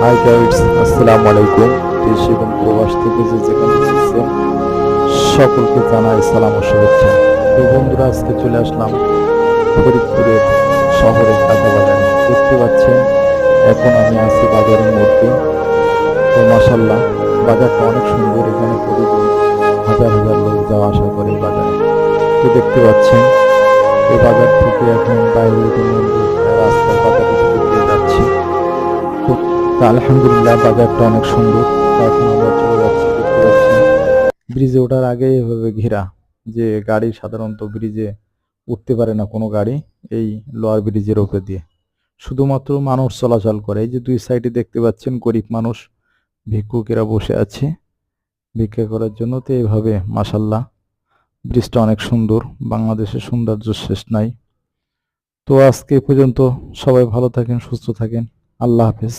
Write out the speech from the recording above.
High guides, আসসালামু আলাইকুম। দেশ এবং প্রবাস থেকে যে যেখানে দেখছেন সকলকে জানাই সালাম ও শুভেচ্ছা। তো বন্ধুরা, আজকে চলে আসলাম ফরিদপুরের শহরের কাঁচা বাজারে। দেখতে পাচ্ছেন এখন আমি আছি বাজারের মধ্যে। তো মাশাল্লাহ, বাজারটা অনেক সুন্দর। এখানে প্রতিদিন হাজার হাজার লোক যাওয়া আসা করে এই বাজারে। তো দেখতে পাচ্ছেন এই বাজার থেকে এখন বাইরে রাস্তায় বাজারের দিক দিয়ে যাচ্ছি। তো আলহামদুলিল্লাহ, বাজারটা অনেক সুন্দর। তো এখন আমরা চলে যাচ্ছি, দেখতে পাচ্ছেন ব্রিজে ওঠার আগে এভাবে ঘেরা, যে গাড়ি সাধারণত ব্রিজে উঠতে পারে না কোনো গাড়ি, এই লোয়ার ব্রিজের উপরে দিয়ে শুধুমাত্র মানুষ চলাচল করে। এই যে দুই সাইডে দেখতে পাচ্ছেন গরিব মানুষ, ভিক্ষুকেরা বসে আছে ভিক্ষা করার জন্য। তো এইভাবে মাশাল্লাহ, ব্রিজটা অনেক সুন্দর। বাংলাদেশের সৌন্দর্য শেষ নাই। তো আজকে এ পর্যন্ত। সবাই ভালো থাকেন, সুস্থ থাকেন। আল্লাহ হাফেজ।